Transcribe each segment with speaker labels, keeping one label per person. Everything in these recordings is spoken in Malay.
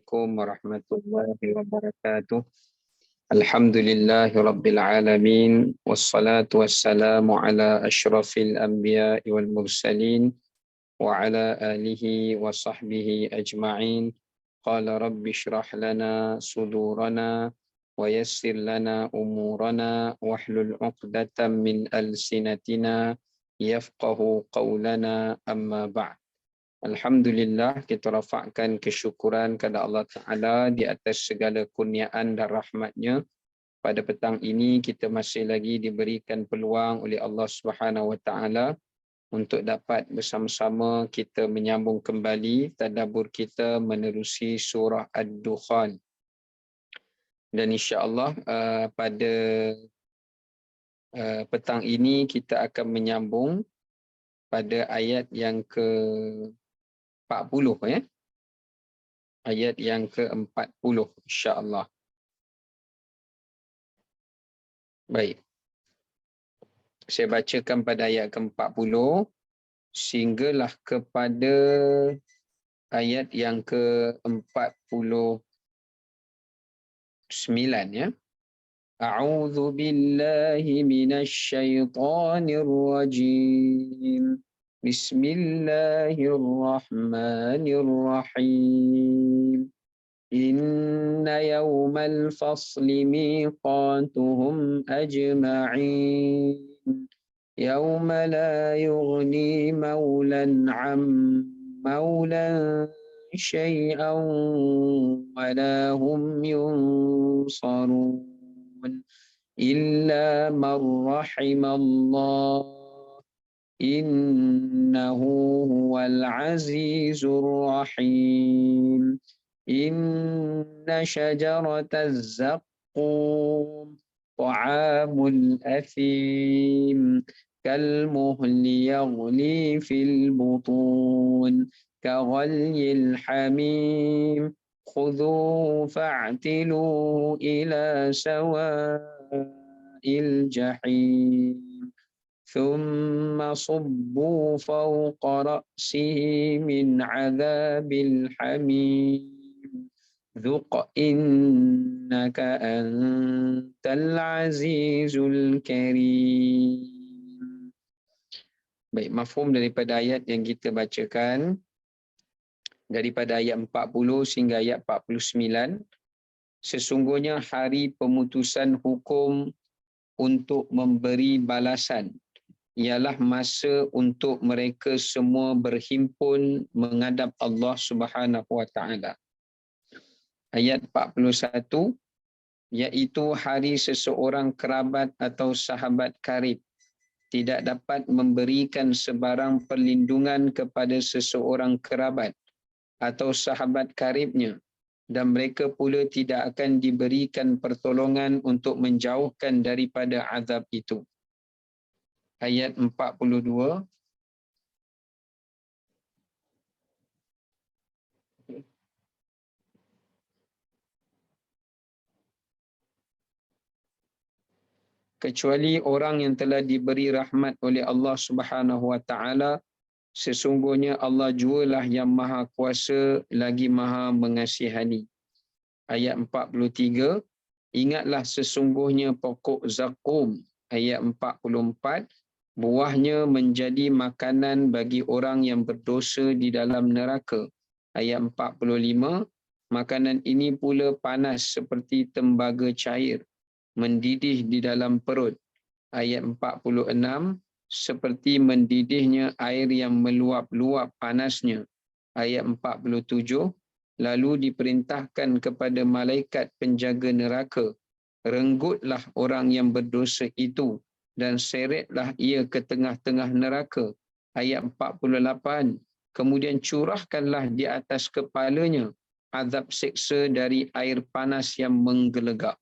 Speaker 1: Assalamualaikum warahmatullahi wabarakatuh. Alhamdulillahi rabbil alamin. Wassalatu wassalamu ala ashrafil anbiya'i wal mursalin. Wa ala alihi wa sahbihi ajma'in. Qala rabbi shrah lana sudurana. Wa yassir lana umurana. Wahlul uqdatan min alsinatina. Yafqahu qawlana amma ba'd. Alhamdulillah, kita rafakkan kesyukuran kepada Allah Ta'ala di atas segala kurniaan dan rahmatnya. Pada petang ini kita masih lagi diberikan peluang oleh Allah Subhanahu Wa Ta'ala untuk dapat bersama-sama kita menyambung kembali tadabbur kita menerusi surah Ad-Dukhan. Dan insya-Allah pada petang ini kita akan menyambung pada ayat yang ke-40 ya. Ayat yang ke-40 insya-Allah. Baik. Saya bacakan pada ayat ke-40 sehinggalah kepada ayat yang ke-49 ya. A'udzu billahi minasy syaithanir rajim. Bismillahirrahmanirrahim. Inna yawmal fasli miqatuhum ajma'in. Yawma la yughni mawlan 'an mawlan syai'an wa la hum yunsarun illa man rahimallah. Innahu huwal azizur rahim. Inna syajarataz zaqqum ta'amul athim kalmuhli yaghli fil butun kaghalyil hamim khudhuhu fa'tiluhu ila sawa'il jahim. ثم صبوا فوق رأسه من عذاب الحميم ذق إنك أنت العزيز الكريم. Baik, mafhum daripada ayat yang kita bacakan daripada ayat 40 sehingga ayat 49. Sesungguhnya hari pemutusan hukum untuk memberi balasan ialah masa untuk mereka semua berhimpun menghadap Allah Subhanahu Wa Taala. Ayat 41, iaitu hari seseorang kerabat atau sahabat karib tidak dapat memberikan sebarang perlindungan kepada seseorang kerabat atau sahabat karibnya, dan mereka pula tidak akan diberikan pertolongan untuk menjauhkan daripada azab itu. Ayat 42. Kecuali orang yang telah diberi rahmat oleh Allah Subhanahu Wa Taala, sesungguhnya Allah jualah yang maha kuasa lagi maha mengasihani. Ayat 43. Ingatlah sesungguhnya pokok zakum. Ayat 44. Buahnya menjadi makanan bagi orang yang berdosa di dalam neraka. Ayat 45. Makanan ini pula panas seperti tembaga cair, mendidih di dalam perut. Ayat 46. Seperti mendidihnya air yang meluap-luap panasnya. Ayat 47. Lalu diperintahkan kepada malaikat penjaga neraka, renggutlah orang yang berdosa itu dan seretlah ia ke tengah-tengah neraka. Ayat 48. Kemudian curahkanlah di atas kepalanya azab seksa dari air panas yang menggelegak.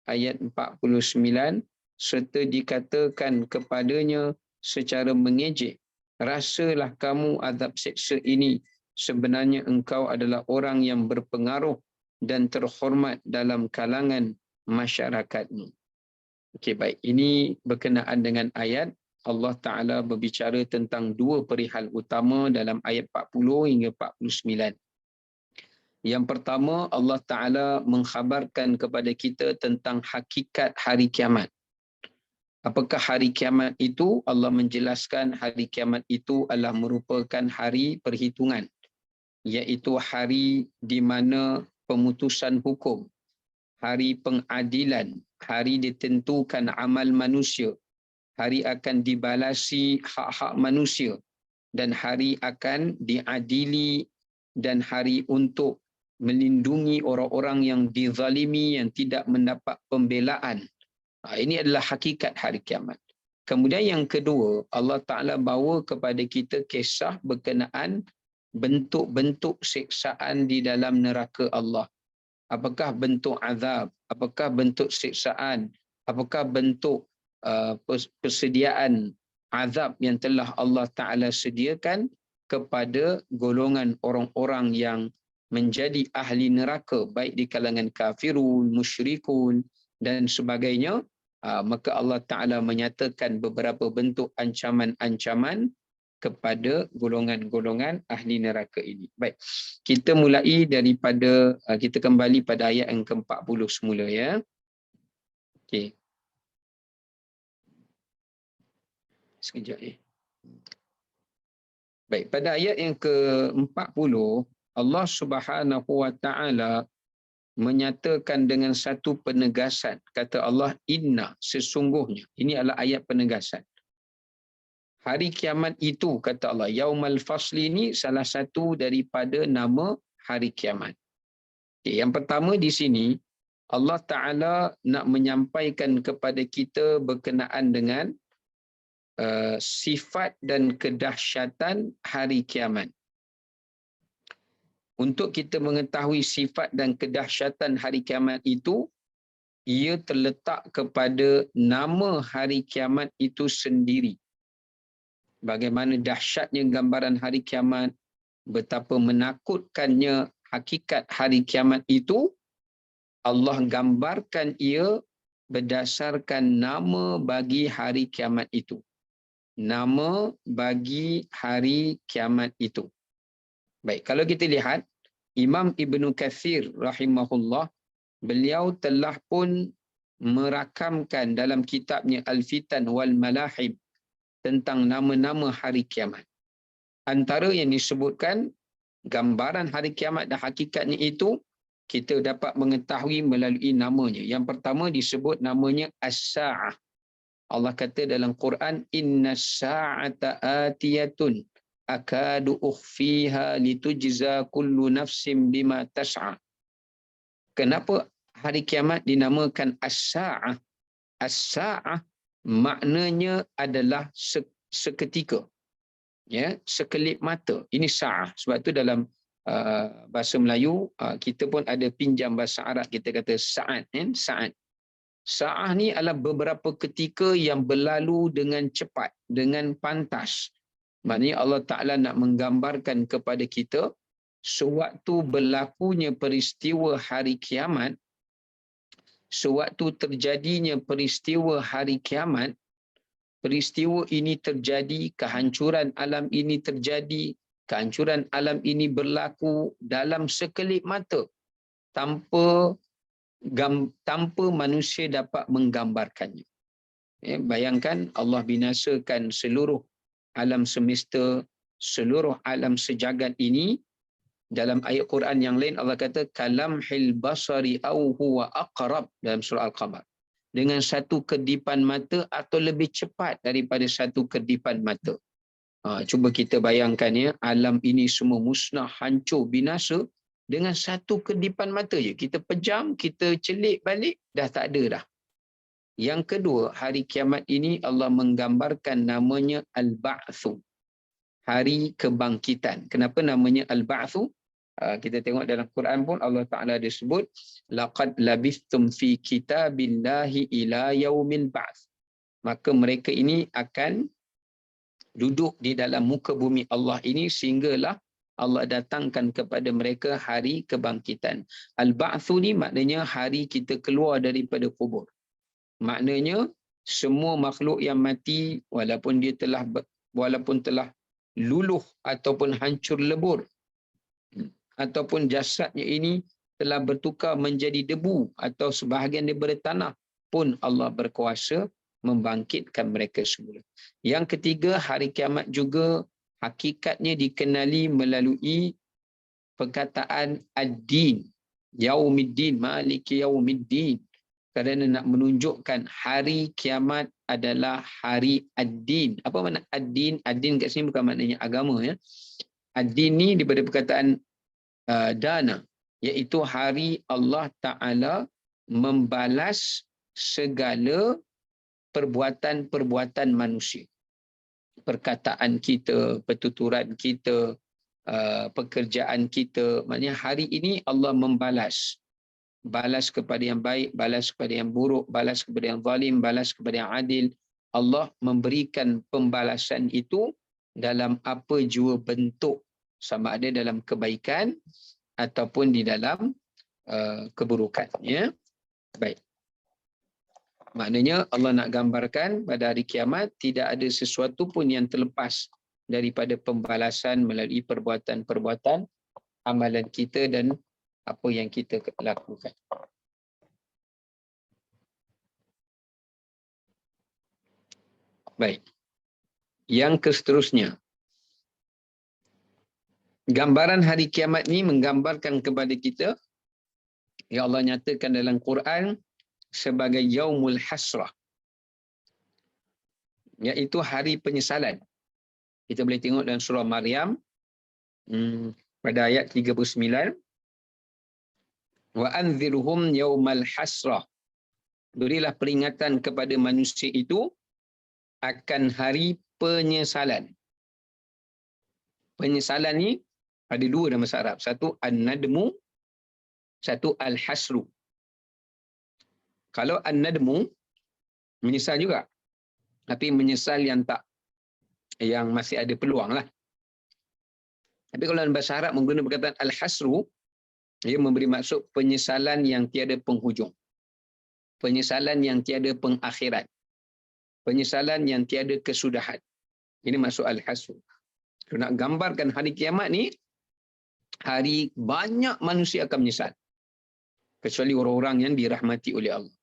Speaker 1: Ayat 49. Serta dikatakan kepadanya secara mengejek, rasalah kamu azab seksa ini, sebenarnya engkau adalah orang yang berpengaruh dan terhormat dalam kalangan masyarakatmu. Okey, baik. Ini berkenaan dengan ayat Allah Ta'ala berbicara tentang dua perihal utama dalam ayat 40 hingga 49. Yang pertama, Allah Ta'ala mengkhabarkan kepada kita tentang hakikat hari kiamat. Apakah hari kiamat itu? Allah menjelaskan hari kiamat itu adalah merupakan hari perhitungan, iaitu hari di mana pemutusan hukum, hari pengadilan, hari ditentukan amal manusia, hari akan dibalasi hak-hak manusia, dan hari akan diadili, dan hari untuk melindungi orang-orang yang dizalimi, yang tidak mendapat pembelaan. Ini adalah hakikat hari kiamat. Kemudian yang kedua, Allah Ta'ala bawa kepada kita kisah berkenaan bentuk-bentuk siksaan di dalam neraka Allah. Apakah bentuk azab? Apakah bentuk siksaan? Apakah bentuk persediaan azab yang telah Allah Ta'ala sediakan kepada golongan orang-orang yang menjadi ahli neraka, baik di kalangan kafirun, musyrikun dan sebagainya. Maka Allah Ta'ala menyatakan beberapa bentuk ancaman-ancaman kepada golongan-golongan ahli neraka ini. Baik, kita mulai daripada, kita kembali pada ayat yang ke-40 semula ya. Okey. Sekejap ya. Baik, pada ayat yang ke-40, Allah Subhanahu Wa Ta'ala menyatakan dengan satu penegasan. Kata Allah, inna, sesungguhnya. Ini adalah ayat penegasan. Hari kiamat itu, kata Allah, Yaumal Fasli ini salah satu daripada nama hari kiamat. Okay, yang pertama di sini, Allah Ta'ala nak menyampaikan kepada kita berkenaan dengan sifat dan kedahsyatan hari kiamat. Untuk kita mengetahui sifat dan kedahsyatan hari kiamat itu, ia terletak kepada nama hari kiamat itu sendiri. Bagaimana dahsyatnya gambaran hari kiamat, betapa menakutkannya hakikat hari kiamat itu, Allah gambarkan ia berdasarkan nama bagi hari kiamat itu. Nama bagi hari kiamat itu. Baik, kalau kita lihat, Imam Ibnu Katsir rahimahullah, beliau telah pun merakamkan dalam kitabnya Al-Fitan wal Malahib tentang nama-nama hari kiamat. Antara yang disebutkan, gambaran hari kiamat dan hakikatnya itu, kita dapat mengetahui melalui namanya. Yang pertama disebut namanya As-Sa'ah. Allah kata dalam Quran, Inna sa'ata atiyatun akadu ukhfiha litujza kullu nafsim bima tas'a. Kenapa hari kiamat dinamakan As-Sa'ah? As-Sa'ah maknanya adalah seketika. Ya, sekelip mata. Ini sa'ah. Sebab tu dalam bahasa Melayu, kita pun ada pinjam bahasa Arab, kita kata sa'at. Sa'at. Sa'ah ni adalah beberapa ketika yang berlalu dengan cepat, dengan pantas. Maknanya Allah Ta'ala nak menggambarkan kepada kita, sewaktu berlakunya peristiwa hari kiamat, sewaktu terjadinya peristiwa hari kiamat, peristiwa ini terjadi, kehancuran alam ini terjadi, kehancuran alam ini berlaku dalam sekelip mata, tanpa manusia dapat menggambarkannya. Ya, bayangkan Allah binasakan seluruh alam semesta, seluruh alam sejagat ini. Dalam ayat Quran yang lain Allah kata kalamhil basari au huwa aqrab dalam surah Al-Qamar. Dengan satu kedipan mata atau lebih cepat daripada satu kedipan mata. Cuba kita bayangkan ya, alam ini semua musnah, hancur, binasa dengan satu kedipan mata je. Kita pejam, kita celik balik, dah tak ada dah. Yang kedua, hari kiamat ini Allah menggambarkan namanya Al-Ba'thu. Hari kebangkitan. Kenapa namanya Al-Ba'thu? Kita tengok dalam Quran pun Allah Ta'ala ada sebut, laqad labithtum fi kitabillahi ila yaumil ba'th. Maka mereka ini akan duduk di dalam muka bumi Allah ini sehinggalah Allah datangkan kepada mereka hari kebangkitan. Al-Ba'thu ni maknanya hari kita keluar daripada kubur. Maknanya semua makhluk yang mati, walaupun telah luluh ataupun hancur lebur, ataupun jasadnya ini telah bertukar menjadi debu atau sebahagian daripada tanah, pun Allah berkuasa membangkitkan mereka semula. Yang ketiga, hari kiamat juga hakikatnya dikenali melalui perkataan ad-din, yaumiddin, maliki yaumiddin, kerana nak menunjukkan hari kiamat adalah hari ad-din. Apa makna ad-din? Ad-din kat sini bukan maknanya agama, ya. Ad-din ni daripada perkataan dana, iaitu hari Allah Ta'ala membalas segala perbuatan-perbuatan manusia. Perkataan kita, pertuturan kita, pekerjaan kita. Maknanya hari ini Allah membalas. Balas kepada yang baik, balas kepada yang buruk, balas kepada yang zalim, balas kepada yang adil. Allah memberikan pembalasan itu dalam apa jua bentuk, sama ada dalam kebaikan ataupun di dalam keburukan. Ya? Baik. Maknanya Allah nak gambarkan pada hari kiamat tidak ada sesuatu pun yang terlepas daripada pembalasan melalui perbuatan-perbuatan amalan kita dan apa yang kita lakukan. Baik. Yang seterusnya, gambaran hari kiamat ni menggambarkan kepada kita, ya Allah nyatakan dalam Quran sebagai yaumul hasrah, iaitu hari penyesalan. Kita boleh tengok dalam surah Maryam pada ayat 39, wa anzirhum yaumal hasrah, berilah peringatan kepada manusia itu akan hari penyesalan. Penyesalan ni ada dua dalam bahasa Arab. Satu an-nadmu, satu al-hasru. Kalau an-nadmu, menyesal juga. Tapi menyesal yang masih ada peluang lah. Tapi kalau dalam bahasa Arab menggunakan perkataan al-hasru, ia memberi maksud penyesalan yang tiada penghujung. Penyesalan yang tiada pengakhiran. Penyesalan yang tiada kesudahan. Ini maksud al-hasru. Kalau nak gambarkan hari kiamat ni, hari banyak manusia akan menyesal. Kecuali orang-orang yang dirahmati oleh Allah.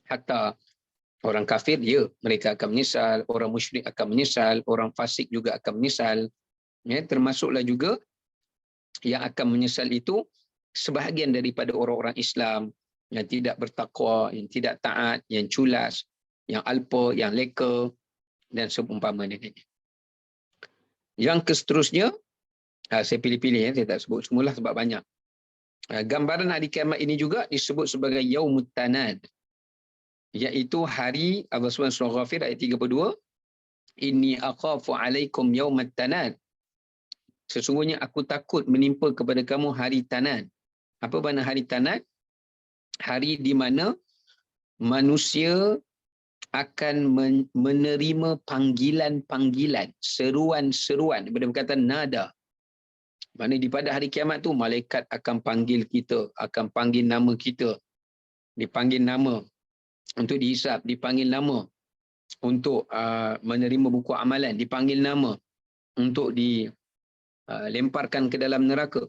Speaker 1: Hatta orang kafir, ya, mereka akan menyesal. Orang musyrik akan menyesal. Orang fasik juga akan menyesal. Ya, termasuklah juga yang akan menyesal itu sebahagian daripada orang-orang Islam yang tidak bertakwa, yang tidak taat, yang culas, yang alpa, yang leka dan seumpama dengannya. Yang seterusnya, saya pilih-pilih, saya tak sebut semualah sebab banyak. Gambaran hari kiamat ini juga disebut sebagai Yaumut Tanad, iaitu hari, Allah SWT surah Ghafir ayat 32, Inni akhafu alaikum yaumat tanad, sesungguhnya aku takut menimpa kepada kamu hari tanad. Apa makna hari tanad? Hari di mana manusia akan menerima panggilan-panggilan, seruan-seruan daripada perkataan nada. Maksudnya di pada hari kiamat tu malaikat akan panggil kita, akan panggil nama kita, dipanggil nama untuk dihisap, dipanggil nama untuk menerima buku amalan, dipanggil nama untuk dilemparkan ke dalam neraka,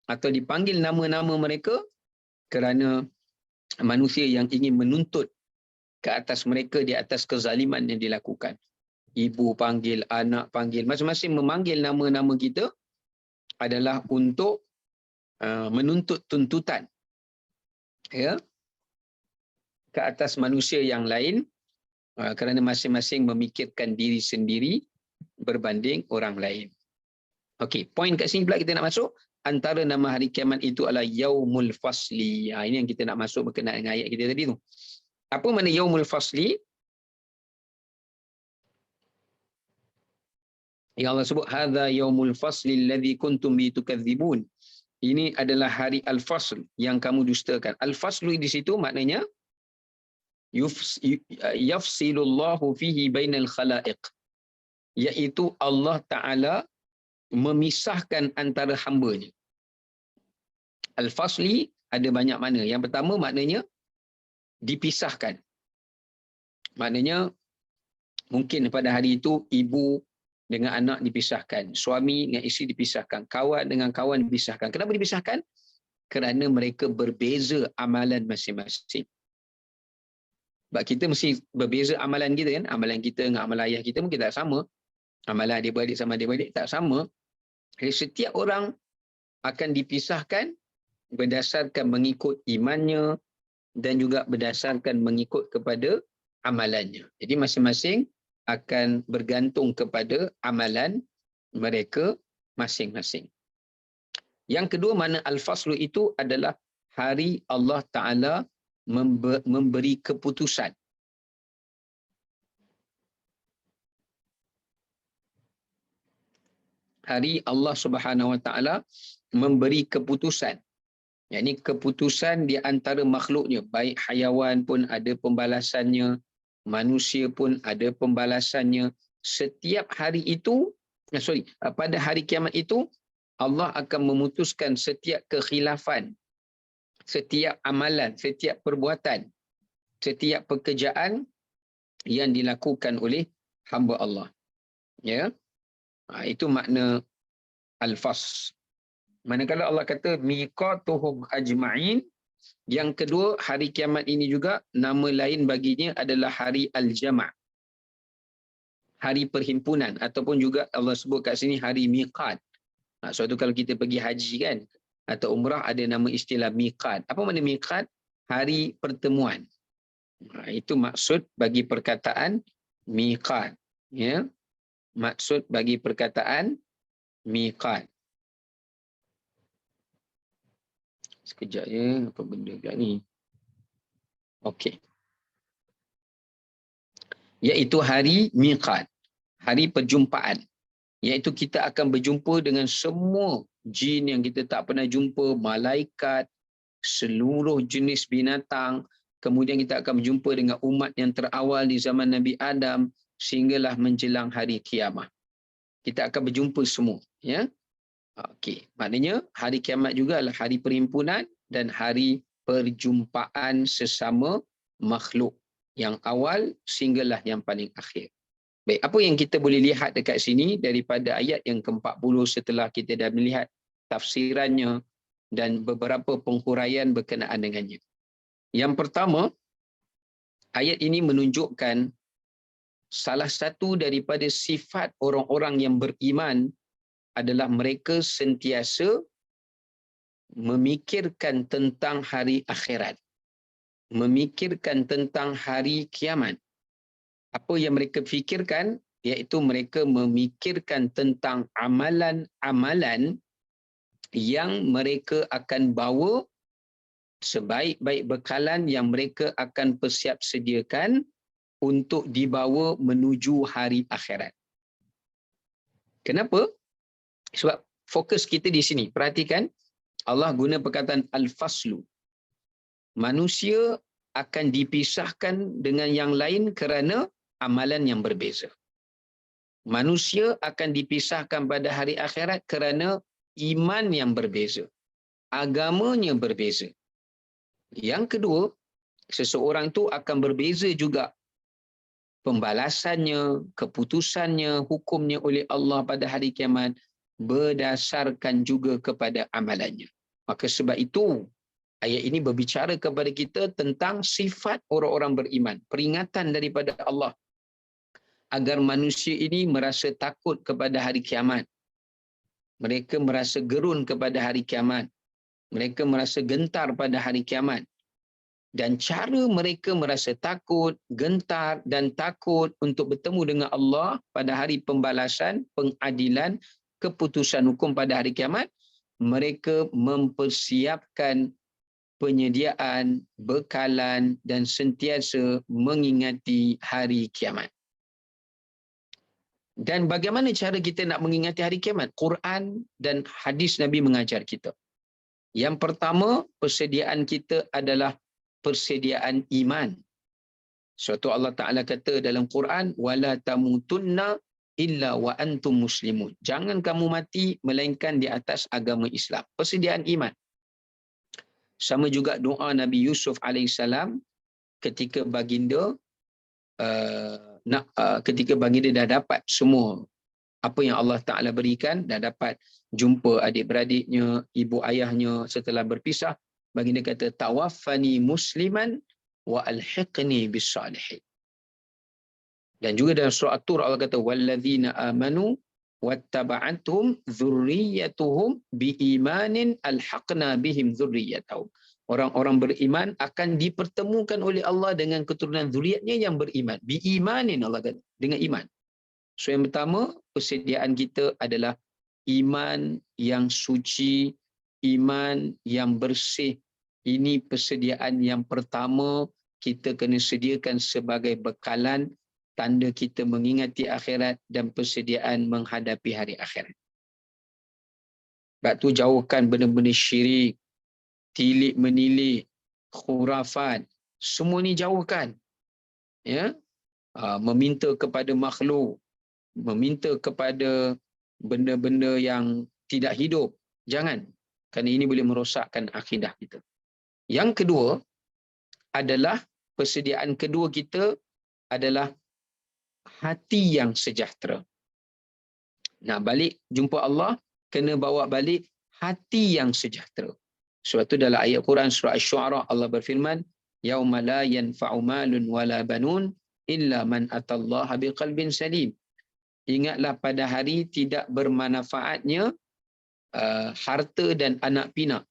Speaker 1: atau dipanggil nama-nama mereka kerana manusia yang ingin menuntut ke atas mereka di atas kezaliman yang dilakukan. Ibu panggil, anak panggil, masing-masing memanggil nama-nama kita adalah untuk menuntut tuntutan, ya, ke atas manusia yang lain, kerana masing-masing memikirkan diri sendiri berbanding orang lain. Okey, poin kat sini pula kita nak masuk, antara nama hari kiamat itu adalah Yaumul Fasli. Ini yang kita nak masuk berkenaan dengan ayat kita tadi tu. Apa makna Yaumul Fasli? Ya Allah sebut hadza yaumul fasli alladhi kuntum bi tukadzibun. Ini adalah hari al-fasl yang kamu dustakan. Al-faslu di situ maknanya yafsilullahu fihi bainal khalaiq, iaitu Allah Taala memisahkan antara hamba-Nya. Al-fasli ada banyak makna. Yang pertama maknanya dipisahkan. Maknanya mungkin pada hari itu ibu dengan anak dipisahkan, suami dengan isteri dipisahkan, kawan dengan kawan dipisahkan. Kenapa dipisahkan? Kerana mereka berbeza amalan masing-masing. Sebab kita mesti berbeza amalan kita kan. Amalan kita dengan amalan ayah kita mungkin tak sama. Amalan adik-beradik sama adik-beradik tak sama. Jadi setiap orang akan dipisahkan berdasarkan mengikut imannya dan juga berdasarkan mengikut kepada amalannya. Jadi masing-masing akan bergantung kepada amalan mereka masing-masing. Yang kedua, mana al-faslu itu adalah hari Allah Ta'ala memberi keputusan. Hari Allah Subhanahu Wa Ta'ala memberi keputusan. Yang ini keputusan di antara makhluknya. Baik hayawan pun ada pembalasannya, manusia pun ada pembalasannya. Setiap hari itu, pada hari kiamat itu, Allah akan memutuskan setiap kekhilafan, setiap amalan, setiap perbuatan, setiap pekerjaan yang dilakukan oleh hamba Allah. Ya, itu makna al-fas. Manakala Allah kata miqatuhum ajma'in, yang kedua, hari kiamat ini juga nama lain baginya adalah hari al-jama', hari perhimpunan, ataupun juga Allah sebut kat sini hari miqat. Suatu kalau kita pergi haji kan atau umrah ada nama istilah miqat. Apa makna miqat? Hari pertemuan. Itu maksud bagi perkataan miqat. Ya, maksud bagi perkataan miqat. Sekejap ya, apa benda kat ni? Okey. Iaitu hari miqat, hari perjumpaan. Iaitu kita akan berjumpa dengan semua jin yang kita tak pernah jumpa, malaikat, seluruh jenis binatang. Kemudian kita akan berjumpa dengan umat yang terawal di zaman Nabi Adam sehinggalah menjelang hari kiamat. Kita akan berjumpa semua, ya. Okey, maknanya hari kiamat juga adalah hari perhimpunan dan hari perjumpaan sesama makhluk, yang awal sehinggalah yang paling akhir. Baik, apa yang kita boleh lihat dekat sini daripada ayat yang ke-40 setelah kita dah melihat tafsirannya dan beberapa penghuraian berkenaan dengannya. Yang pertama, ayat ini menunjukkan salah satu daripada sifat orang-orang yang beriman adalah mereka sentiasa memikirkan tentang hari akhirat, memikirkan tentang hari kiamat. Apa yang mereka fikirkan, iaitu mereka memikirkan tentang amalan-amalan yang mereka akan bawa sebaik-baik bekalan yang mereka akan persiap sediakan untuk dibawa menuju hari akhirat. Kenapa? Sebab fokus kita di sini. Perhatikan, Allah guna perkataan al-faslu. Manusia akan dipisahkan dengan yang lain kerana amalan yang berbeza. Manusia akan dipisahkan pada hari akhirat kerana iman yang berbeza. Agamanya berbeza. Yang kedua, seseorang tu akan berbeza juga pembalasannya, keputusannya, hukumnya oleh Allah pada hari kiamat berdasarkan juga kepada amalannya. Maka sebab itu ayat ini berbicara kepada kita tentang sifat orang-orang beriman, peringatan daripada Allah agar manusia ini merasa takut kepada hari kiamat. Mereka merasa gerun kepada hari kiamat. Mereka merasa gentar pada hari kiamat. Dan cara mereka merasa takut, gentar dan takut untuk bertemu dengan Allah pada hari pembalasan, pengadilan, keputusan hukum pada hari kiamat, mereka mempersiapkan penyediaan, bekalan dan sentiasa mengingati hari kiamat. Dan bagaimana cara kita nak mengingati hari kiamat? Quran dan hadis Nabi mengajar kita. Yang pertama, persediaan kita adalah persediaan iman. Suatu Allah Ta'ala kata dalam Quran, وَلَا تَمُوتُنَّ إِلَّا وَأَنْتُمْ مُسْلِمُونَ. Jangan kamu mati melainkan di atas agama Islam. Persediaan iman. Sama juga doa Nabi Yusuf AS ketika baginda ketika baginda dah dapat semua apa yang Allah Ta'ala berikan dan dapat jumpa adik-beradiknya, ibu ayahnya setelah berpisah. Baginda kata, tawaffani musliman wa alhiqni bis salihin. Dan juga dalam surah At-Tur Allah kata, walladzina amanu wattaba'athum dzurriyyatuhum biimanin alhaqna bihim dzurriyyatahum. Orang-orang beriman akan dipertemukan oleh Allah dengan keturunan zuriatnya yang beriman. Biimanin Allah kata, dengan iman. So yang pertama, persediaan kita adalah iman yang suci, iman yang bersih. Ini persediaan yang pertama kita kena sediakan sebagai bekalan, tanda kita mengingati akhirat dan persediaan menghadapi hari akhirat. Sebab tu jauhkan benda-benda syirik, tilik menilik, khurafat, semua ni jauhkan. Ya, meminta kepada makhluk, meminta kepada benda-benda yang tidak hidup, jangan, kerana ini boleh merosakkan akidah kita. Yang kedua adalah, persediaan kedua kita adalah hati yang sejahtera. Nak balik jumpa Allah, kena bawa balik hati yang sejahtera. Sebab tu dalam ayat Quran surah Asy-Syu'ara Allah berfirman, yauma la yanfa'u malun wala banun illa man atallaha biqalbin salim. Ingatlah pada hari tidak bermanfaatnya harta dan anak pinak,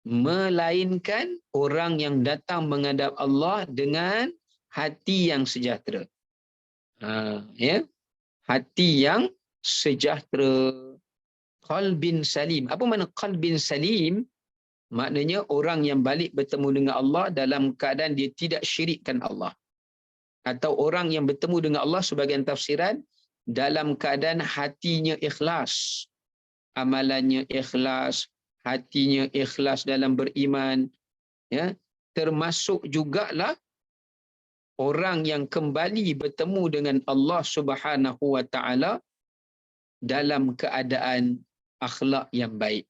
Speaker 1: melainkan orang yang datang menghadap Allah dengan hati yang sejahtera. Ya, hati yang sejahtera, qalbin salim. Apa makna qalbin salim? Maknanya orang yang balik bertemu dengan Allah dalam keadaan dia tidak syirikkan Allah. Atau orang yang bertemu dengan Allah, sebagian tafsiran, dalam keadaan hatinya ikhlas, amalannya ikhlas, hatinya ikhlas dalam beriman. Ya, termasuk jugalah orang yang kembali bertemu dengan Allah Subhanahu wa taala dalam keadaan akhlak yang baik.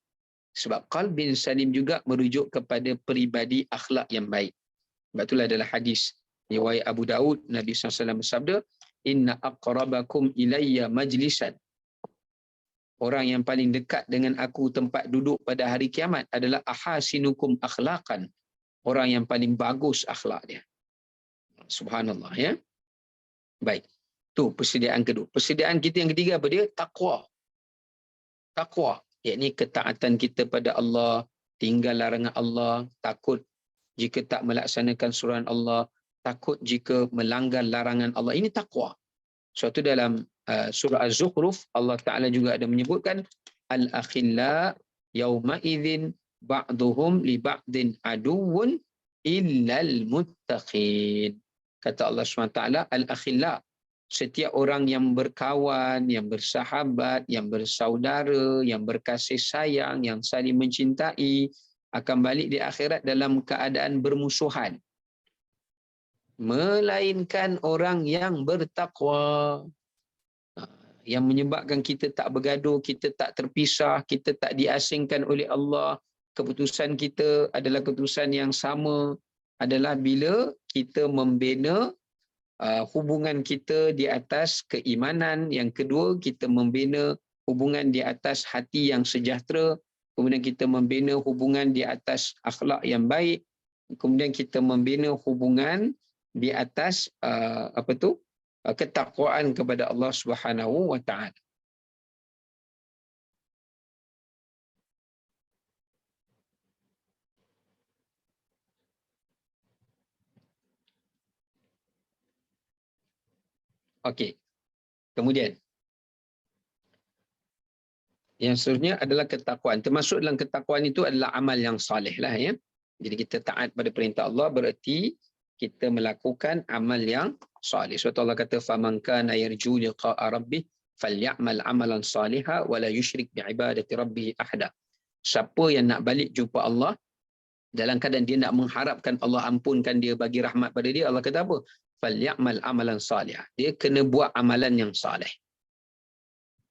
Speaker 1: Sebab qalbin salim juga merujuk kepada peribadi akhlak yang baik. Sebab itulah adalah hadis riwayat Abu Daud, Nabi SAW bersabda, inna aqrabakum ilayya majlisan. Orang yang paling dekat dengan aku tempat duduk pada hari kiamat adalah ahasinukum akhlaqan. Orang yang paling bagus akhlak dia. Subhanallah, ya. Baik. Tu persediaan kedua. Persediaan kita yang ketiga apa dia? Taqwa. Taqwa, iaitu ketaatan kita pada Allah, tinggal larangan Allah, takut jika tak melaksanakan suruhan Allah, takut jika melanggar larangan Allah. Ini taqwa. Suatu dalam surah Az-Zukhruf Allah Taala juga ada menyebutkan al-akhilla yauma idzin ba'duhum li ba'din aduwwun illal muttaqin. Kata Allah SWT, al-akhilla, setiap orang yang berkawan, yang bersahabat, yang bersaudara, yang berkasih sayang, yang saling mencintai, akan balik di akhirat dalam keadaan bermusuhan. Melainkan orang yang bertakwa. Yang menyebabkan kita tak bergaduh, kita tak terpisah, kita tak diasingkan oleh Allah. Keputusan kita adalah keputusan yang sama, adalah bila kita membina hubungan kita di atas keimanan. Yang kedua, kita membina hubungan di atas hati yang sejahtera. Kemudian kita membina hubungan di atas akhlak yang baik. Kemudian kita membina hubungan di atas ketakwaan kepada Allah Subhanahu wa taala. Okey. Kemudian yang seterusnya adalah ketakwaan. Termasuk dalam ketakwaan itu adalah amal yang soleh lah, ya. Jadi kita taat pada perintah Allah bererti kita melakukan amal yang soleh. Sebab Allah kata faman kana yarju liqa'a rabbih falyamal amalan salihan wa la yusyrik bi'ibadati rabbih ahada. Siapa yang nak balik jumpa Allah dalam keadaan dia nak mengharapkan Allah ampunkan dia, bagi rahmat pada dia, Allah kata apa? Falyamal amalan salihan. Dia kena buat amalan yang soleh.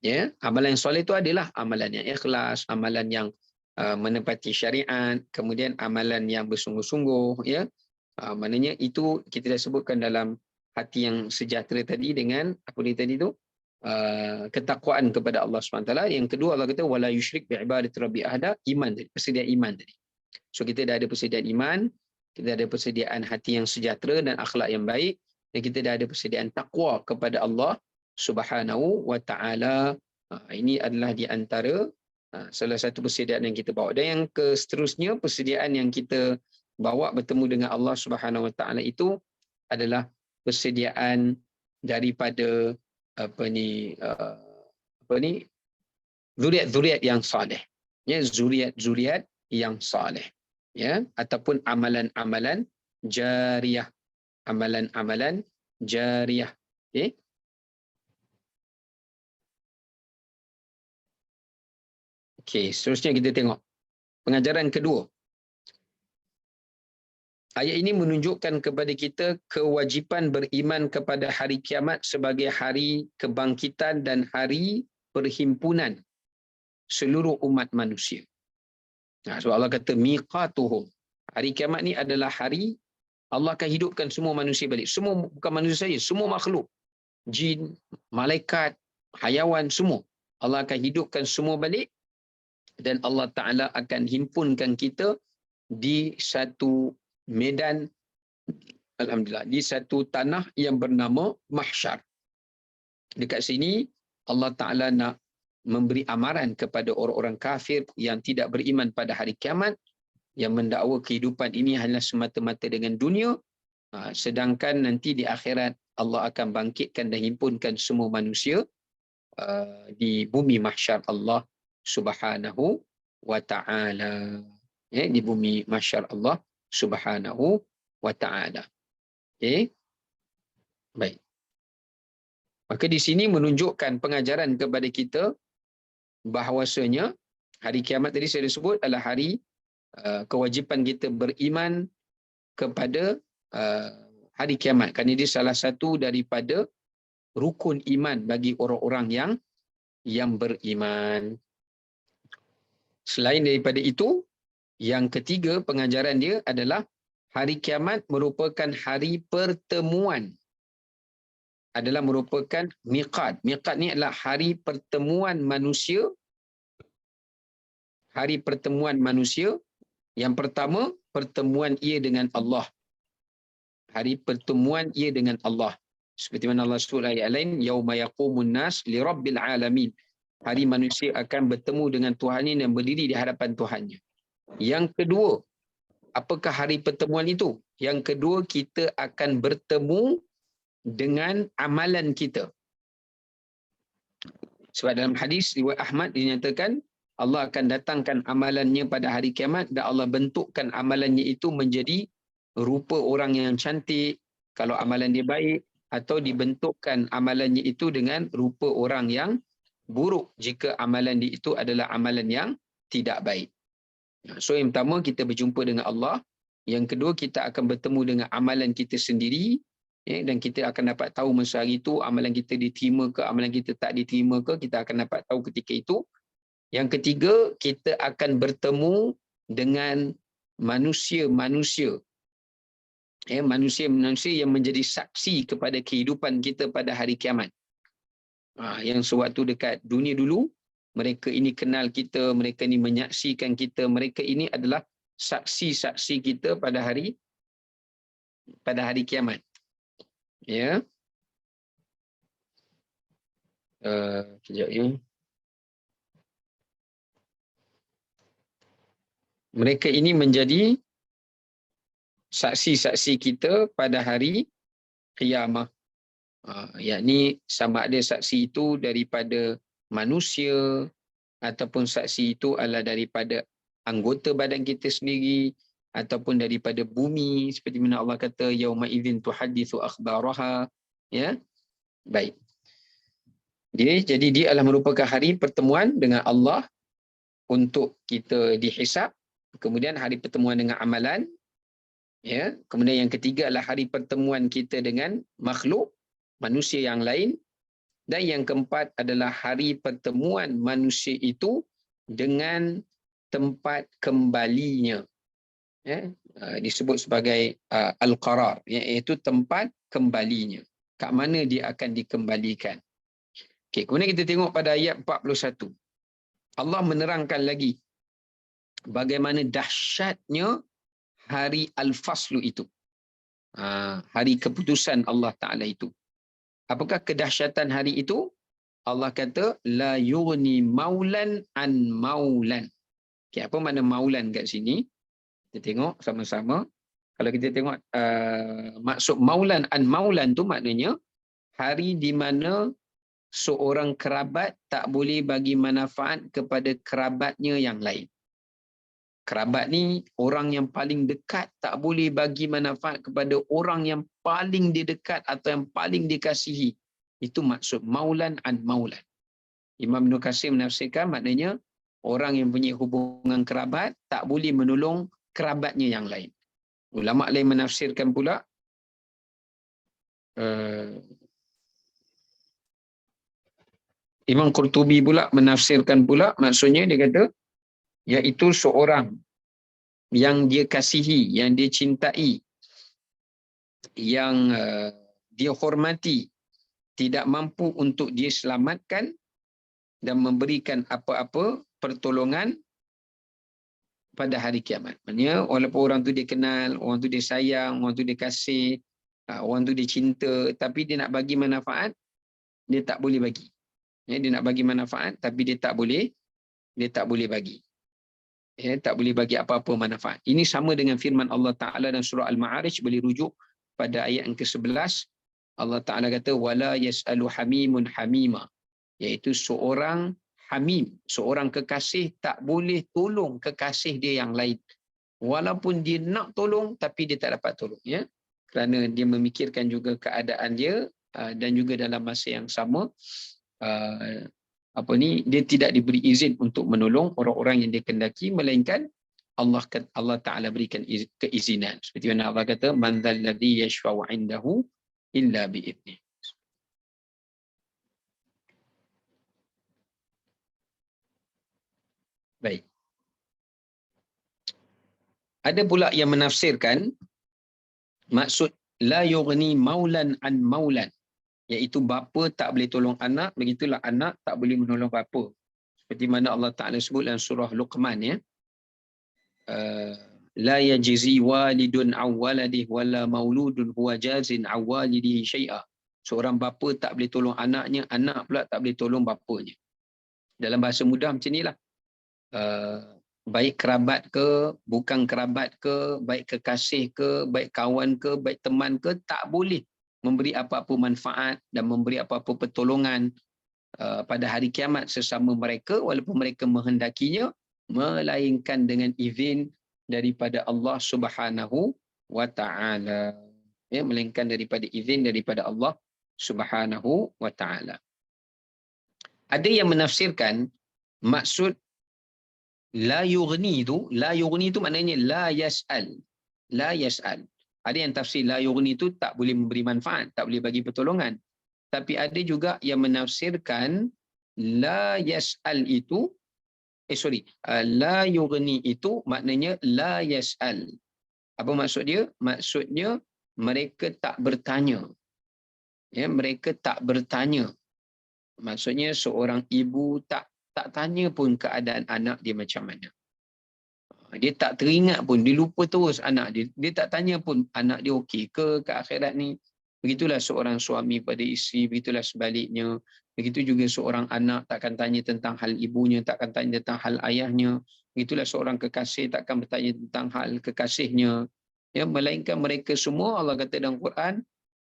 Speaker 1: Ya, amalan yang soleh itu adalah amalan yang ikhlas, amalan yang menepati syariat, kemudian amalan yang bersungguh-sungguh, ya. Maknanya itu kita dah sebutkan dalam hati yang sejahtera tadi dengan apa dia tadi tu? ketakwaan kepada Allah SWT. Yang kedua Allah kata wala yusyrik bi ibadati rabbi ahada, iman tadi, persediaan iman tadi. So kita dah ada persediaan iman, kita ada persediaan hati yang sejahtera dan akhlak yang baik, dan kita dah ada persediaan takwa kepada Allah Subhanahu wa taala. Ini adalah di antara salah satu persediaan yang kita bawa. Dan yang seterusnya, persediaan yang kita bawa bertemu dengan Allah Subhanahu wa taala itu adalah persediaan daripada zuriat-zuriat yang soleh, ya, zuriat-zuriat yang soleh, ya, ataupun amalan-amalan jariyah, amalan-amalan jariyah. Okay. Okey, seterusnya kita tengok pengajaran kedua. Ayat ini menunjukkan kepada kita kewajipan beriman kepada hari kiamat sebagai hari kebangkitan dan hari perhimpunan seluruh umat manusia. Sebab Allah kata miqatuhum. Hari kiamat ni adalah hari Allah akan hidupkan semua manusia balik. Semua, bukan manusia saja, semua makhluk. Jin, malaikat, hayawan, semua. Allah akan hidupkan semua balik dan Allah Ta'ala akan himpunkan kita di satu medan, alhamdulillah, di satu tanah yang bernama mahsyar. Dekat sini Allah Ta'ala nak memberi amaran kepada orang-orang kafir yang tidak beriman pada hari kiamat, yang mendakwa kehidupan ini hanya semata-mata dengan dunia, sedangkan nanti di akhirat Allah akan bangkitkan dan himpunkan semua manusia di bumi mahsyar Allah Subhanahu wa ta'ala. Ya, di bumi mahsyar Allah Subhanahu wa ta'ala. Okay. Baik. Maka di sini menunjukkan pengajaran kepada kita bahawasanya hari kiamat tadi saya sebut adalah hari kewajipan kita beriman kepada hari kiamat, kerana dia salah satu daripada rukun iman bagi orang-orang yang beriman. Selain daripada itu, yang ketiga pengajaran dia adalah hari kiamat merupakan hari pertemuan, adalah merupakan miqat. Miqat ni adalah hari pertemuan manusia. Hari pertemuan manusia. Yang pertama, pertemuan ia dengan Allah. Hari pertemuan ia dengan Allah. Seperti mana Allah sebut ayat lain, yauma yaqumun nas li rabbil alamin. Hari manusia akan bertemu dengan Tuhannya dan berdiri di hadapan Tuhannya. Yang kedua, apakah hari pertemuan itu? Yang kedua, kita akan bertemu dengan amalan kita. Sebab dalam hadis riwayat Ahmad dinyatakan Allah akan datangkan amalannya pada hari kiamat dan Allah bentukkan amalannya itu menjadi rupa orang yang cantik kalau amalan dia baik, atau dibentukkan amalannya itu dengan rupa orang yang buruk jika amalan dia itu adalah amalan yang tidak baik. So yang pertama, kita berjumpa dengan Allah. Yang kedua, kita akan bertemu dengan amalan kita sendiri, ya, dan kita akan dapat tahu masa hari itu amalan kita diterima ke, amalan kita tak diterima ke, kita akan dapat tahu ketika itu. Yang ketiga, kita akan bertemu dengan manusia-manusia, ya, manusia-manusia yang menjadi saksi kepada kehidupan kita pada hari kiamat. Yang sewaktu dekat dunia dulu, mereka ini kenal kita, mereka ini menyaksikan kita, mereka ini adalah saksi-saksi kita pada hari kiamat. Ya. Kejap ya. Mereka ini menjadi saksi-saksi kita pada hari kiamat. Yakni sama ada saksi itu daripada manusia ataupun saksi itu adalah daripada anggota badan kita sendiri ataupun daripada bumi, seperti mana Allah kata yauma idzin tuhadditsu akhbaraha, ya. Baik. Jadi dia adalah merupakan hari pertemuan dengan Allah untuk kita dihisap, kemudian hari pertemuan dengan amalan, ya. Kemudian yang ketiga adalah hari pertemuan kita dengan makhluk manusia yang lain, dan yang keempat adalah hari pertemuan manusia itu dengan tempat kembalinya, ya. Disebut sebagai al-qarar, iaitu tempat kembalinya, kat mana dia akan dikembalikan. Okey, kemudian kita tengok pada ayat 41. Allah menerangkan lagi bagaimana dahsyatnya hari Al-Faslu itu. Hari keputusan Allah Ta'ala itu. Apakah kedahsyatan hari itu? Allah kata, la yughni maulan an maulan. Okay, apa makna maulan kat sini? Kita tengok sama-sama. Kalau kita tengok maksud maulan an maulan tu maknanya hari di mana seorang kerabat tak boleh bagi manfaat kepada kerabatnya yang lain. Kerabat ni orang yang paling dekat tak boleh bagi manfaat kepada orang yang paling dia dekat atau yang paling dikasihi. Itu maksud maulan an maulan. Imam Ibn Katsir menafsirkan maknanya orang yang punya hubungan kerabat tak boleh menolong kerabatnya yang lain. Ulama lain menafsirkan pula Imam Qurtubi pula menafsirkan pula maksudnya dia kata iaitu seorang yang dia kasihi, yang dia cintai, yang dia hormati, tidak mampu untuk dia selamatkan dan memberikan apa-apa pertolongan pada hari kiamat. Maksudnya walaupun orang tu dia kenal, orang tu dia sayang, orang tu dia kasih, orang tu dia cinta, tapi dia nak bagi manfaat, dia tak boleh bagi. Ya, dia nak bagi manfaat tapi dia tak boleh bagi. Ya, tak boleh bagi apa-apa manfaat. Ini sama dengan firman Allah Ta'ala dan surah Al-Ma'arij, boleh rujuk pada ayat yang ke-11. Allah Ta'ala kata, wala yas'alu hamimun hamima. Iaitu seorang hamim, seorang kekasih tak boleh tolong kekasih dia yang lain. Walaupun dia nak tolong, tapi dia tak dapat tolong. Ya? Kerana dia memikirkan juga keadaan dia dan juga dalam masa yang sama, dia tidak diberi izin untuk menolong orang-orang yang dia kendaki, melainkan Allah Ta'ala berikan keizinan. Seperti mana Allah kata, man dzalladzi yashfa'u 'indahu illa bi'idnih. Baik. Ada pula yang menafsirkan maksud la yughni maulan an maulan, iaitu bapa tak boleh tolong anak, begitulah anak tak boleh menolong bapa. Seperti mana Allah Ta'ala sebut dalam surah Luqman, ya. La yajzi walidun aw waladih wala mauludun huwa jazin aw walidihi syai'a. Seorang bapa tak boleh tolong anaknya, anak pula tak boleh tolong bapanya. Dalam bahasa mudah macam inilah. Baik kerabat ke, bukan kerabat ke, baik kekasih ke, baik kawan ke, baik teman ke, tak boleh memberi apa-apa manfaat dan memberi apa-apa pertolongan pada hari kiamat sesama mereka walaupun mereka menghendakinya, melainkan dengan izin daripada Allah Subhanahu wa Ta'ala. Ya, melainkan daripada izin daripada Allah Subhanahu wa Ta'ala. Ada yang menafsirkan maksud la yughni itu maknanya la yas'al. La yas'al. Ada yang tafsir la yughni itu tak boleh memberi manfaat, tak boleh bagi pertolongan. Tapi ada juga yang menafsirkan la yas'al itu la yughni itu maknanya la yas'al. Apa maksud dia? Maksudnya mereka tak bertanya. Ya, mereka tak bertanya. Maksudnya seorang ibu tak tanya pun keadaan anak dia macam mana. Dia tak teringat pun, dia lupa terus anak dia. Dia tak tanya pun anak dia okey ke akhirat ni. Begitulah seorang suami pada isteri, begitulah sebaliknya. Begitu juga seorang anak takkan tanya tentang hal ibunya, takkan tanya tentang hal ayahnya. Begitulah seorang kekasih takkan bertanya tentang hal kekasihnya. Ya, melainkan mereka semua, Allah kata dalam Quran,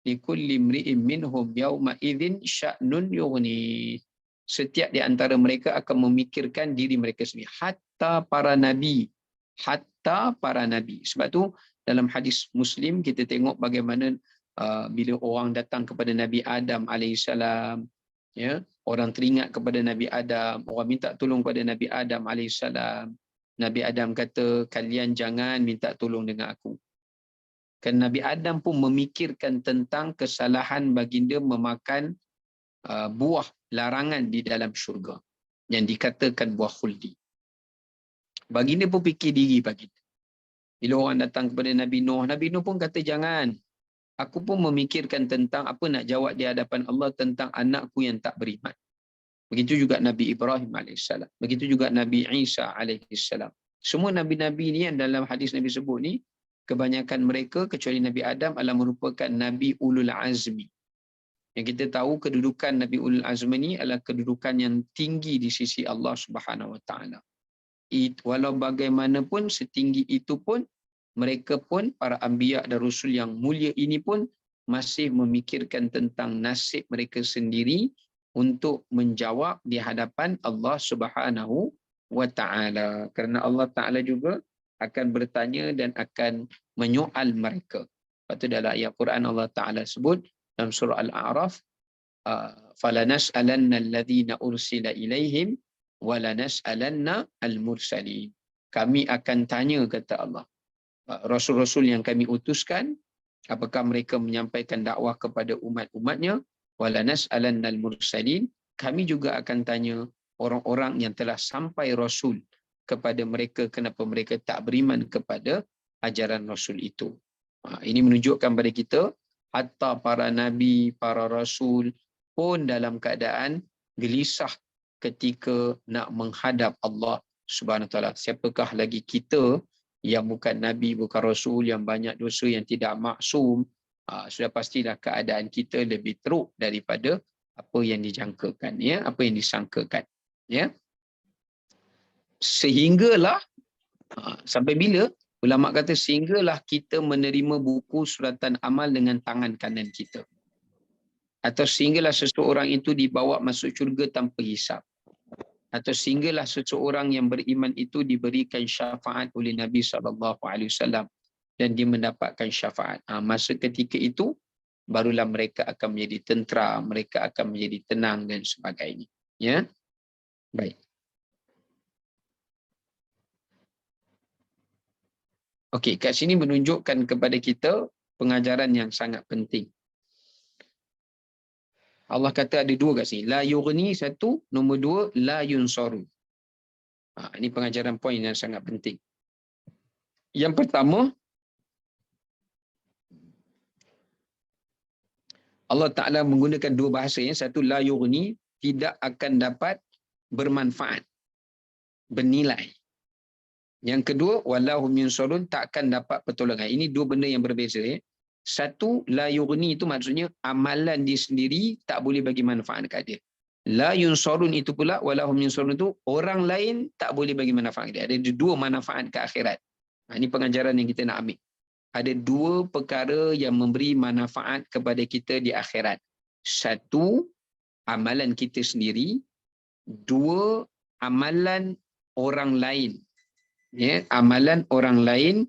Speaker 1: likulli imri'in minhum yawma idzin sya'nun yughni. Setiap di antara mereka akan memikirkan diri mereka sendiri. Hatta para nabi. Sebab tu dalam hadis Muslim kita tengok bagaimana bila orang datang kepada Nabi Adam alaihissalam, ya, orang teringat kepada Nabi Adam, orang minta tolong kepada Nabi Adam alaihissalam. Nabi Adam kata, kalian jangan minta tolong dengan aku. Kan Nabi Adam pun memikirkan tentang kesalahan baginda memakan buah larangan di dalam syurga yang dikatakan buah khuldi. Baginda pun fikir diri baginda. Bila orang datang kepada Nabi Nuh pun kata jangan. Aku pun memikirkan tentang apa nak jawab di hadapan Allah tentang anakku yang tak beriman. Begitu juga Nabi Ibrahim alaihissalam. Begitu juga Nabi Isa alaihissalam. Semua nabi-nabi ni yang dalam hadis Nabi sebut ni, kebanyakan mereka kecuali Nabi Adam adalah merupakan Nabi Ulul Azmi. Yang kita tahu kedudukan Nabi Ulul Azmi ni adalah kedudukan yang tinggi di sisi Allah Subhanahu Wa Taala. Walau bagaimanapun setinggi itu pun, mereka pun para anbiya dan rasul yang mulia ini pun masih memikirkan tentang nasib mereka sendiri untuk menjawab di hadapan Allah Subhanahu Wa Taala. Kerana Allah Taala juga akan bertanya dan akan menyoal mereka. Lepas tu dalam ayat Quran Allah Taala sebut dalam surah Al-A'raf, falanas'alanna alladhina ursila ilaihim walanas'alanna al-mursalin. Kami akan tanya, kata Allah, rasul-rasul yang kami utuskan, apakah mereka menyampaikan dakwah kepada umat-umatnya, walanas'alanna al-mursalin. Kami juga akan tanya orang-orang yang telah sampai rasul kepada mereka, kenapa mereka tak beriman kepada ajaran rasul itu. Ini menunjukkan pada kita, hatta para nabi, para rasul pun dalam keadaan gelisah ketika nak menghadap Allah Subhanahu Wa Taala. Siapakah lagi kita yang bukan nabi, bukan rasul, yang banyak dosa, yang tidak maksum? Sudah pastilah keadaan kita lebih teruk daripada apa yang dijangkakan, ya, apa yang disangkakan, ya. Sehinggalah sampai bila? Ulama kata sehinggalah kita menerima buku suratan amal dengan tangan kanan kita, atau sehinggalah seseorang itu dibawa masuk syurga tanpa hisap, atau sehinggalah seseorang yang beriman itu diberikan syafaat oleh Nabi SAW dan dia mendapatkan syafaat. Masa ketika itu barulah mereka akan menjadi tentera, mereka akan menjadi tenang dan sebagainya, ya. Baik. Okey, kat sini menunjukkan kepada kita pengajaran yang sangat penting. Allah kata ada dua kat sini. La yughni satu, nombor dua, la yunsaru. Ini pengajaran poin yang sangat penting. Yang pertama, Allah Ta'ala menggunakan dua bahasa. Satu, la yughni, tidak akan dapat bermanfaat, bernilai. Yang kedua, wallahum yunsarun, tak akan dapat pertolongan. Ini dua benda yang berbeza. Satu, la yughni itu maksudnya amalan dia sendiri tak boleh bagi manfaat dekat dia. La yunsarun itu pula, wallahum yunsarun itu orang lain tak boleh bagi manfaat dia. Ada dua manfaat ke akhirat. Ini pengajaran yang kita nak ambil. Ada dua perkara yang memberi manfaat kepada kita di akhirat. Satu, amalan kita sendiri. Dua, amalan orang lain. Ya, amalan orang lain,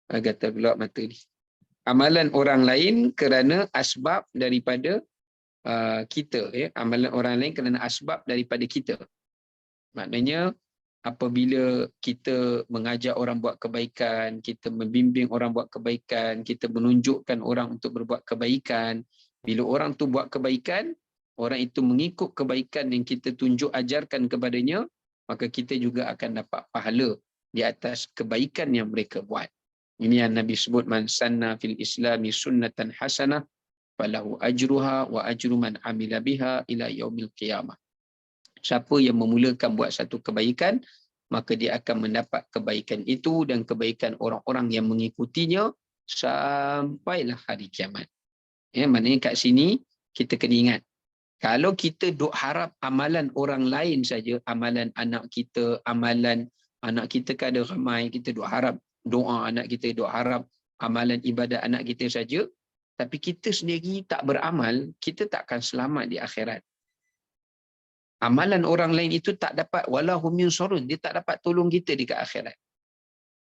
Speaker 1: kata pula mata ni. Amalan orang lain kerana asbab daripada kita, ya. Amalan orang lain kerana asbab daripada kita. Maknanya apabila kita mengajak orang buat kebaikan, kita membimbing orang buat kebaikan, kita menunjukkan orang untuk berbuat kebaikan, bila orang tu buat kebaikan, orang itu mengikut kebaikan yang kita tunjuk ajarkan kepadanya, maka kita juga akan dapat pahala di atas kebaikan yang mereka buat. Ini yang Nabi sebut, man sanna fil islami sunnatan hasanah falahu ajruha wa ajru man amila biha ila yaumil qiyamah. Siapa yang memulakan buat satu kebaikan, maka dia akan mendapat kebaikan itu dan kebaikan orang-orang yang mengikutinya sampailah hari kiamat. Ya, maknanya kat sini kita kena ingat, kalau kita duk harap amalan orang lain saja, amalan anak kita, amalan anak kita kan ada ramai, kita duk harap doa anak kita, duk harap amalan ibadat anak kita saja, tapi kita sendiri tak beramal, kita tak akan selamat di akhirat. Amalan orang lain itu tak dapat, walahum yunsarun, dia tak dapat tolong kita di akhirat.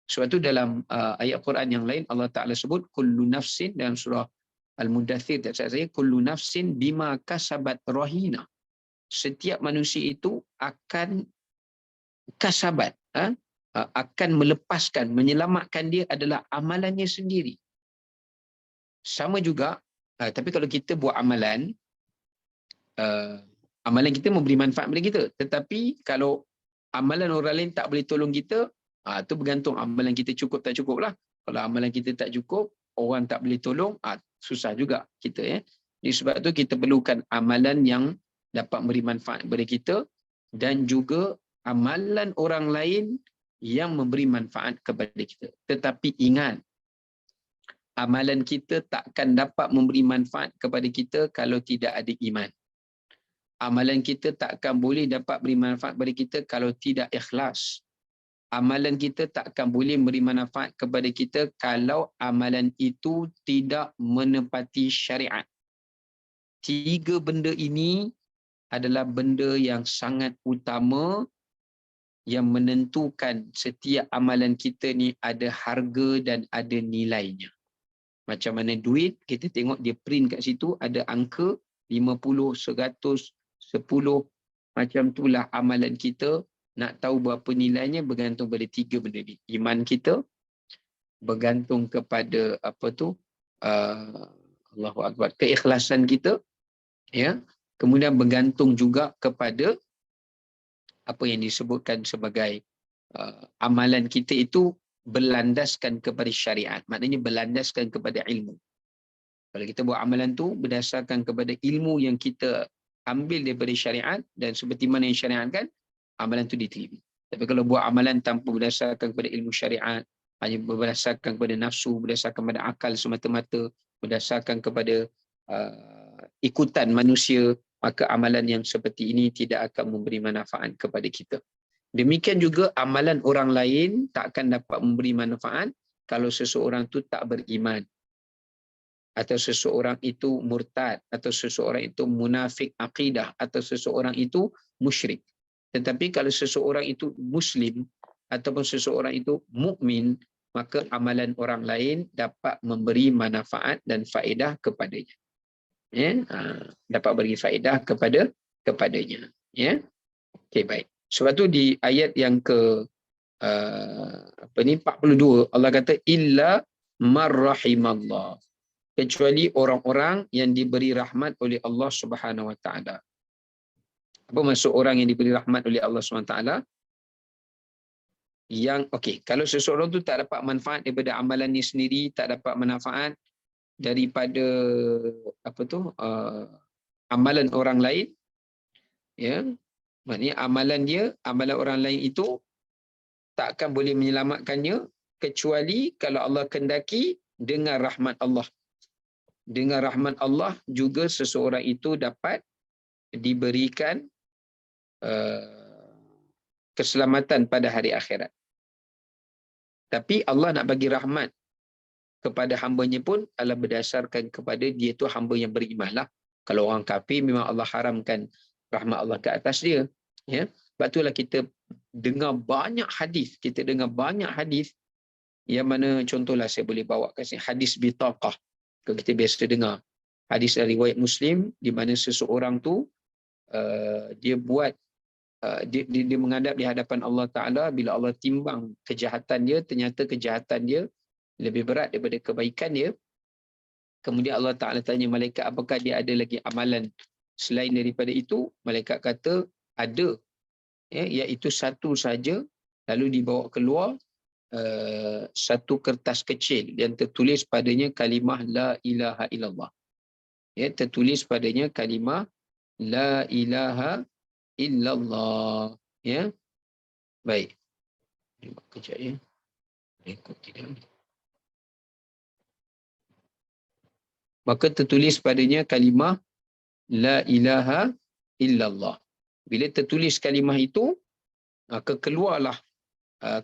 Speaker 1: Sebab tu dalam ayat Quran yang lain Allah Ta'ala sebut kullu nafsin, dalam surah Al-Mudathir, tak salah saya, kullu nafsin bima kasabat rahina. Setiap manusia itu akan kasabat, akan melepaskan, menyelamatkan dia adalah amalannya sendiri. Sama juga, tapi kalau kita buat amalan, amalan kita memberi manfaat kepada kita. Tetapi kalau amalan orang lain tak boleh tolong kita, itu bergantung amalan kita cukup tak cukup lah. Kalau amalan kita tak cukup, orang tak boleh tolong, susah juga kita, ya. Jadi sebab tu kita perlukan amalan yang dapat memberi manfaat kepada kita, dan juga amalan orang lain yang memberi manfaat kepada kita. Tetapi ingat, amalan kita takkan dapat memberi manfaat kepada kita kalau tidak ada iman. Amalan kita takkan boleh dapat beri manfaat kepada kita kalau tidak ikhlas. Amalan kita takkan boleh memberi manfaat kepada kita kalau amalan itu tidak menepati syariat. 3 benda ini adalah benda yang sangat utama yang menentukan setiap amalan kita ni ada harga dan ada nilainya. Macam mana duit, kita tengok dia print kat situ ada angka 50, 100, 10. Macam itulah amalan kita. Nak tahu berapa nilainya bergantung pada 3 benda ni. Iman kita bergantung kepada Allahu Akbar, keikhlasan kita, ya. Kemudian bergantung juga kepada apa yang disebutkan sebagai amalan kita itu berlandaskan kepada syariat. Maknanya berlandaskan kepada ilmu. Kalau kita buat amalan tu berdasarkan kepada ilmu yang kita ambil daripada syariat, dan seperti mana yang syariat kan, amalan tu diterima. Tapi kalau buat amalan tanpa berdasarkan kepada ilmu syariat, hanya berdasarkan kepada nafsu, berdasarkan kepada akal semata-mata, berdasarkan kepada ikutan manusia, maka amalan yang seperti ini tidak akan memberi manfaat kepada kita. Demikian juga amalan orang lain tak akan dapat memberi manfaat kalau seseorang itu tak beriman, atau seseorang itu murtad, atau seseorang itu munafik akidah, atau seseorang itu musyrik. Tetapi kalau seseorang itu muslim ataupun seseorang itu mukmin, maka amalan orang lain dapat memberi manfaat dan faedah kepadanya. Ya, dapat beri faedah kepadanya. Ya, okey, baik. Sebab tu di ayat yang ke 42 Allah kata illa marrahimallah, kecuali orang-orang yang diberi rahmat oleh Allah Subhanahu Wa Taala. Apa maksud orang yang diberi rahmat oleh Allah Subhanahu Wa Taala? Yang okey, kalau seseorang tu tak dapat manfaat daripada amalannya sendiri, tak dapat manfaat daripada amalan orang lain, ya, maknanya amalan orang lain itu tak akan boleh menyelamatkannya kecuali kalau Allah kendaki dengan rahmat Allah. Dengan rahmat Allah juga seseorang itu dapat diberikan keselamatan pada hari akhirat. Tapi Allah nak bagi rahmat kepada hambanya pun adalah berdasarkan kepada dia tu hamba yang beriman lah. Kalau orang kafir memang Allah haramkan rahmat Allah ke atas dia. Ya. Sebab itulah kita dengar banyak hadis. Kita dengar banyak hadis yang mana contohlah saya boleh bawa ke sini. Hadis bitaqah. Kalau kita biasa dengar. Hadis riwayat Muslim di mana seseorang tu dia buat dia menghadap di hadapan Allah Ta'ala. Bila Allah timbang kejahatan dia, ternyata kejahatan dia lebih berat daripada kebaikan dia. Kemudian Allah Ta'ala tanya malaikat, apakah dia ada lagi amalan selain daripada itu? Malaikat kata, ada. Ya, iaitu satu saja. Lalu dibawa keluar satu kertas kecil yang tertulis padanya kalimah La ilaha illallah. Ya, tertulis padanya kalimah La ilaha illallah. Ya, baik. Kejap ya. Ikut tidak. Maka tertulis padanya kalimah La ilaha illallah. Bila tertulis kalimah itu, maka keluarlah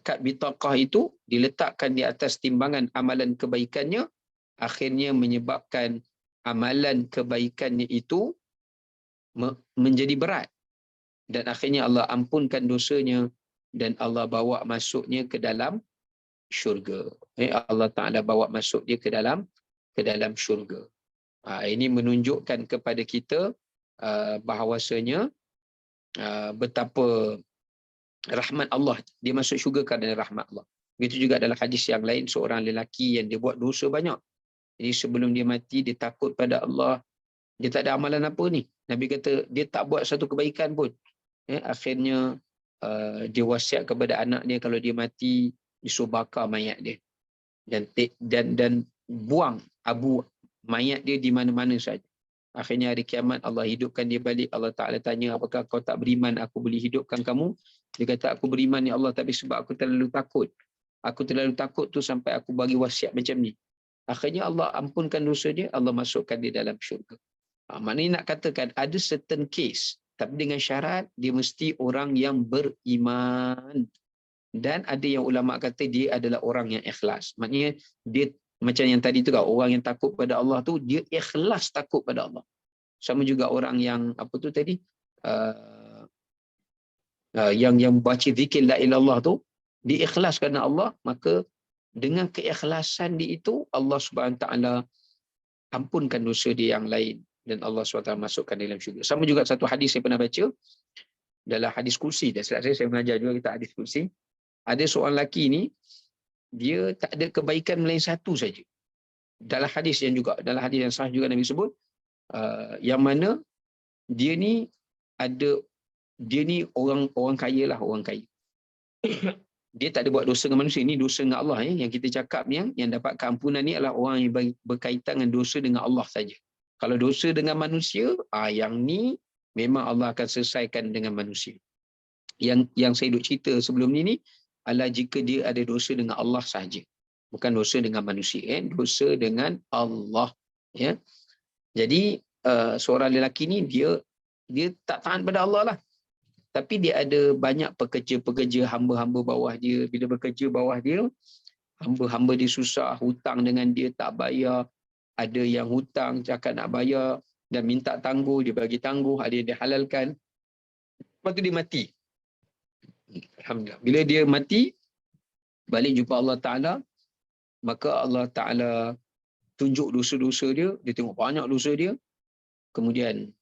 Speaker 1: kad bitaqah itu, diletakkan di atas timbangan amalan kebaikannya, akhirnya menyebabkan amalan kebaikannya itu menjadi berat. Dan akhirnya Allah ampunkan dosanya dan Allah bawa masuknya ke dalam syurga. Allah Ta'ala bawa masuk dia ke dalam syurga. Ini menunjukkan kepada kita bahawasanya betapa rahmat Allah, dia masuk syurga kerana rahmat Allah. Begitu juga dalam hadis yang lain, seorang lelaki yang dia buat dosa banyak. Jadi sebelum dia mati, dia takut pada Allah. Dia tak ada amalan apa ni. Nabi kata, dia tak buat satu kebaikan pun. Akhirnya dia wasiat kepada anak dia, kalau dia mati, disuruh bakar mayat dia. Dan buang abu mayat dia di mana-mana saja. Akhirnya hari kiamat Allah hidupkan dia balik. Allah Ta'ala tanya, apakah kau tak beriman aku boleh hidupkan kamu? Dia kata, aku beriman ya Allah, tapi sebab aku terlalu takut. Aku terlalu takut tu sampai aku bagi wasiat macam ni. Akhirnya Allah ampunkan dosa dia, Allah masukkan dia dalam syurga. Maknanya nak katakan ada certain case, tapi dengan syarat dia mesti orang yang beriman. Dan ada yang ulama kata dia adalah orang yang ikhlas. Maknanya dia macam yang tadi tu kan, orang yang takut pada Allah tu dia ikhlas takut pada Allah. Sama juga orang yang apa tu tadi, yang baca zikir la ilallah tu dia ikhlas kerana Allah, maka dengan keikhlasan dia itu Allah Subhanahu taala ampunkan dosa dia yang lain dan Allah SWT masukkan dalam syurga. Sama juga satu hadis saya pernah baca dalam hadis kursi. Dan saya mengajar juga kita hadis kursi. Ada seorang lelaki ni, dia tak ada kebaikan melainkan satu saja. Dalam hadis yang sahih juga Nabi sebut, yang mana dia ni orang kaya lah, orang kaya. Dia tak ada buat dosa dengan manusia. Ini dosa dengan Allah ya. Yang kita cakap ni, yang dapat keampunan ni adalah orang yang berkaitan dengan dosa dengan Allah saja. Kalau dosa dengan manusia, yang ni memang Allah akan selesaikan dengan manusia. Yang saya duk cerita sebelum ni adalah jika dia ada dosa dengan Allah saja. Bukan dosa dengan manusia, dosa dengan Allah. Ya. Jadi seorang lelaki ni dia tak tahan pada Allah lah. Tapi dia ada banyak pekerja-pekerja, hamba-hamba bawah dia. Bila bekerja bawah dia, hamba-hamba dia susah, hutang dengan dia tak bayar. Ada yang hutang cakap nak bayar dan minta tangguh, dia bagi tangguh, ada yang dia halalkan. Lepas tu dia mati. Alhamdulillah. Bila dia mati, balik jumpa Allah Ta'ala, maka Allah Ta'ala tunjuk dosa-dosa dia, dia tengok banyak dosa dia, kemudian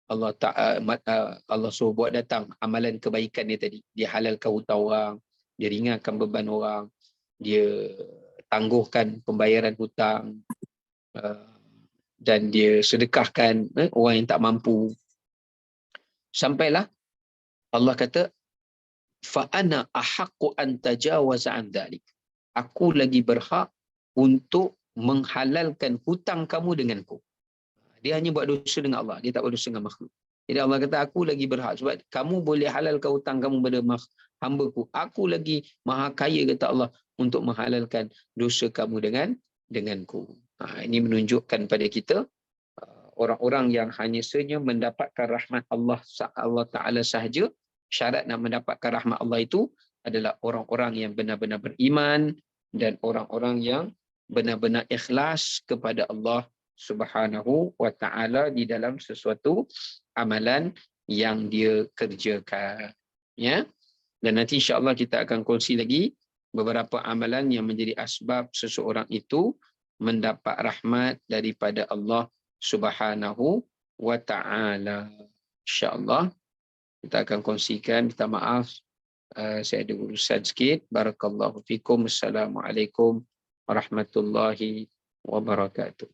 Speaker 1: Allah suruh buat datang amalan kebaikan dia tadi. Dia halalkan hutang orang, dia ringankan beban orang, dia tangguhkan pembayaran hutang, dan dia sedekahkan orang yang tak mampu. Sampailah Allah kata, fa ana ahaqqu an tajawaza an dhalik. Aku lagi berhak untuk menghalalkan hutang kamu denganku. Dia hanya buat dosa dengan Allah, dia tak buat dosa dengan makhluk. Jadi Allah kata, aku lagi berhak sebab kamu boleh halalkan hutang kamu pada hamba-ku. Aku lagi maha kaya, kata Allah, untuk menghalalkan dosa kamu denganku. Ini menunjukkan pada kita orang-orang yang hanya saja mendapatkan rahmat Allah Ta'ala sahaja. Syarat nak mendapatkan rahmat Allah itu adalah orang-orang yang benar-benar beriman dan orang-orang yang benar-benar ikhlas kepada Allah Subhanahu wa Ta'ala di dalam sesuatu amalan yang dia kerjakan. Ya. Dan nanti insya-Allah kita akan kongsi lagi beberapa amalan yang menjadi asbab seseorang itu mendapat rahmat daripada Allah Subhanahu wa Ta'ala. Insya-Allah kita akan kongsikan. Minta maaf, saya ada urusan sikit. Barakallahu fikum. Assalamualaikum warahmatullahi wabarakatuh.